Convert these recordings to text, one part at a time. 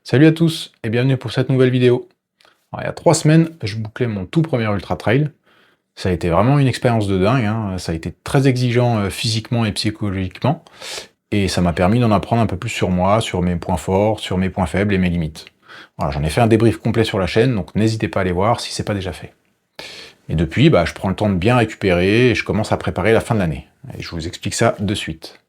Salut à tous et bienvenue pour cette nouvelle vidéo. Alors, il y a 3 semaines, je bouclais mon tout premier ultra trail. Ça a été vraiment une expérience de dingue, hein. Ça a été très exigeant physiquement et psychologiquement, et ça m'a permis d'en apprendre un peu plus sur moi, sur mes points forts, sur mes points faibles et mes limites. Voilà, j'en ai fait un débrief complet sur la chaîne, donc n'hésitez pas à aller voir si c'est pas déjà fait. Et depuis, je prends le temps de bien récupérer et je commence à préparer la fin de l'année. Et je vous explique ça de suite.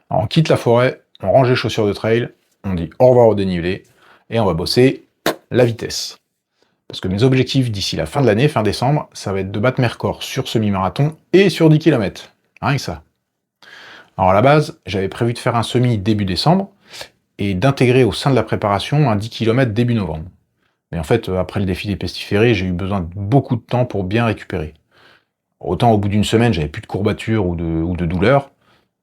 Alors, on quitte la forêt, on range les chaussures de trail, on dit au revoir au dénivelé, et on va bosser la vitesse. Parce que mes objectifs d'ici la fin de l'année, fin décembre, ça va être de battre mes records sur semi-marathon et sur 10 km. Rien que ça. Alors à la base, j'avais prévu de faire un semi début décembre, et d'intégrer au sein de la préparation un 10 km début novembre. Mais en fait, après le défi des pestiférés, j'ai eu besoin de beaucoup de temps pour bien récupérer. Autant au bout d'une semaine, j'avais plus de courbatures ou de douleurs,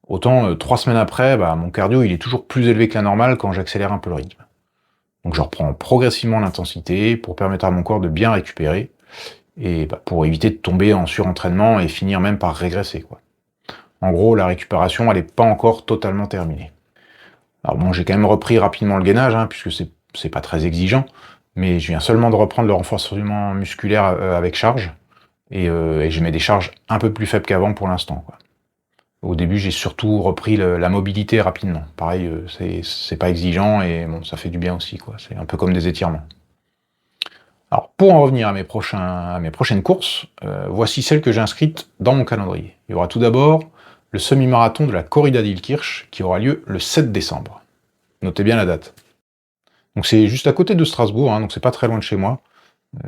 autant 3 semaines après, mon cardio il est toujours plus élevé que la normale quand j'accélère un peu le rythme. Donc je reprends progressivement l'intensité pour permettre à mon corps de bien récupérer, et pour éviter de tomber en surentraînement et finir même par régresser, quoi. En gros, la récupération, elle n'est pas encore totalement terminée. Alors bon, j'ai quand même repris rapidement le gainage, hein, puisque c'est pas très exigeant, mais je viens seulement de reprendre le renforcement musculaire avec charge, et je mets des charges un peu plus faibles qu'avant pour l'instant, quoi. Au début, j'ai surtout repris la mobilité rapidement. Pareil, c'est pas exigeant, et bon, ça fait du bien aussi, quoi. C'est un peu comme des étirements. Alors, pour en revenir à mes prochaines courses, voici celles que j'ai inscrites dans mon calendrier. Il y aura tout d'abord le semi-marathon de la Corrida d'Ilkirch, qui aura lieu le 7 décembre. Notez bien la date. Donc c'est juste à côté de Strasbourg, hein, donc c'est pas très loin de chez moi.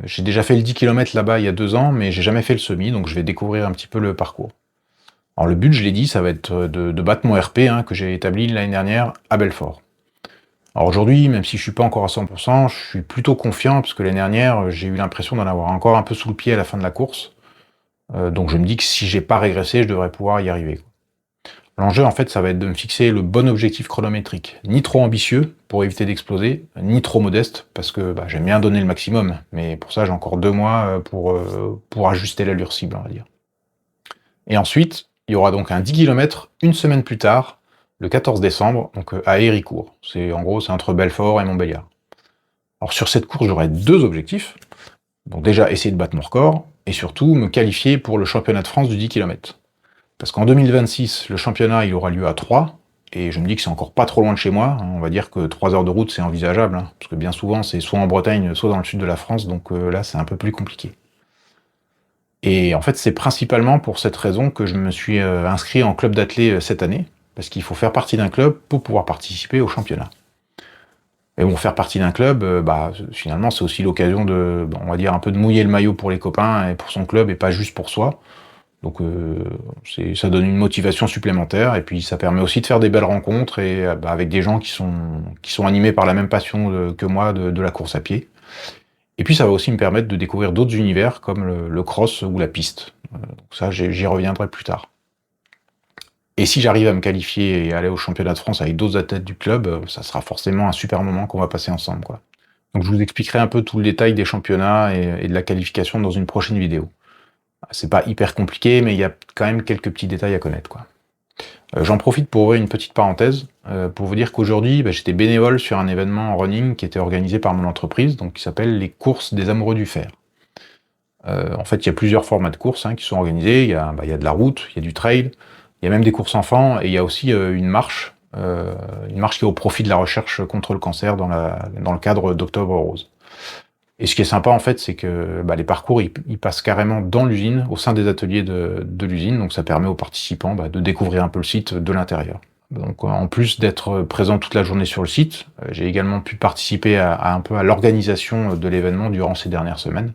J'ai déjà fait le 10 km là-bas il y a 2 ans, mais j'ai jamais fait le semi, donc je vais découvrir un petit peu le parcours. Alors le but, je l'ai dit, ça va être de battre mon RP, hein, que j'ai établi l'année dernière à Belfort. Alors aujourd'hui, même si je suis pas encore à 100%, je suis plutôt confiant, parce que l'année dernière, j'ai eu l'impression d'en avoir encore un peu sous le pied à la fin de la course. Donc je me dis que si j'ai pas régressé, je devrais pouvoir y arriver. L'enjeu, en fait, ça va être de me fixer le bon objectif chronométrique. Ni trop ambitieux, pour éviter d'exploser, ni trop modeste, parce que j'aime bien donner le maximum, mais pour ça, j'ai encore 2 mois pour ajuster l'allure cible, on va dire. Et ensuite, il y aura donc un 10 km une semaine plus tard, le 14 décembre, donc à Héricourt. En gros, c'est entre Belfort et Montbéliard. Alors sur cette course, j'aurai 2 objectifs. Donc déjà, essayer de battre mon record, et surtout me qualifier pour le championnat de France du 10 km. Parce qu'en 2026, le championnat il aura lieu à Troyes, et je me dis que c'est encore pas trop loin de chez moi, hein. On va dire que 3 heures de route c'est envisageable, hein, parce que bien souvent c'est soit en Bretagne, soit dans le sud de la France, donc là c'est un peu plus compliqué. Et en fait c'est principalement pour cette raison que je me suis inscrit en club d'athlé cette année, parce qu'il faut faire partie d'un club pour pouvoir participer au championnat. Et bon, faire partie d'un club, finalement c'est aussi l'occasion de, on va dire, un peu de mouiller le maillot pour les copains et pour son club, et pas juste pour soi. Donc ça donne une motivation supplémentaire, et puis ça permet aussi de faire des belles rencontres, et avec des gens qui sont animés par la même passion que moi de la course à pied. Et puis ça va aussi me permettre de découvrir d'autres univers comme le cross ou la piste. Donc ça, j'y reviendrai plus tard. Et si j'arrive à me qualifier et aller au championnat de France avec d'autres athlètes du club, ça sera forcément un super moment qu'on va passer ensemble, quoi. Donc je vous expliquerai un peu tout le détail des championnats et de la qualification dans une prochaine vidéo. C'est pas hyper compliqué, mais il y a quand même quelques petits détails à connaître, quoi. J'en profite pour ouvrir une petite parenthèse, pour vous dire qu'aujourd'hui, j'étais bénévole sur un événement en running qui était organisé par mon entreprise, donc qui s'appelle les courses des amoureux du fer. En fait, il y a plusieurs formats de courses, hein, qui sont organisés. Il y a de la route, il y a du trail, il y a même des courses enfants, et il y a aussi une marche qui est au profit de la recherche contre le cancer dans le cadre d'Octobre Rose. Et ce qui est sympa, en fait, c'est que les parcours, ils passent carrément dans l'usine, au sein des ateliers de l'usine, donc ça permet aux participants de découvrir un peu le site de l'intérieur. Donc en plus d'être présent toute la journée sur le site, j'ai également pu participer un peu à l'organisation de l'événement durant ces dernières semaines.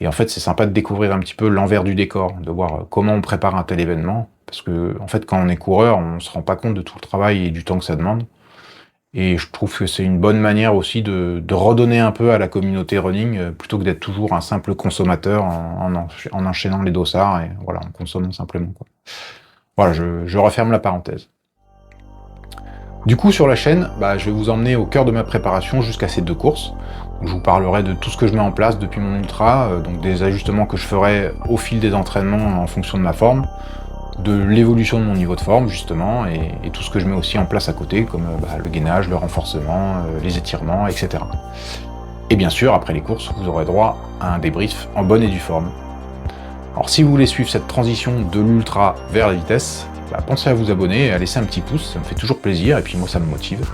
Et en fait, c'est sympa de découvrir un petit peu l'envers du décor, de voir comment on prépare un tel événement, parce que en fait, quand on est coureur, on se rend pas compte de tout le travail et du temps que ça demande. Et je trouve que c'est une bonne manière aussi de redonner un peu à la communauté running, plutôt que d'être toujours un simple consommateur en enchaînant les dossards et en consommant simplement, quoi. Voilà, je referme la parenthèse. Du coup, sur la chaîne, je vais vous emmener au cœur de ma préparation jusqu'à ces 2 courses. Je vous parlerai de tout ce que je mets en place depuis mon ultra, donc des ajustements que je ferai au fil des entraînements en fonction de ma forme, de l'évolution de mon niveau de forme justement, et tout ce que je mets aussi en place à côté, comme le gainage, le renforcement, les étirements, etc. Et bien sûr, après les courses, vous aurez droit à un débrief en bonne et due forme. Alors si vous voulez suivre cette transition de l'ultra vers la vitesse, pensez à vous abonner et à laisser un petit pouce, ça me fait toujours plaisir et puis moi ça me motive.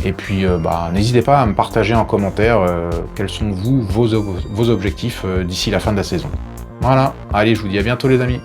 Et puis n'hésitez pas à me partager en commentaire quels sont vos objectifs d'ici la fin de la saison. Voilà, allez, je vous dis à bientôt les amis.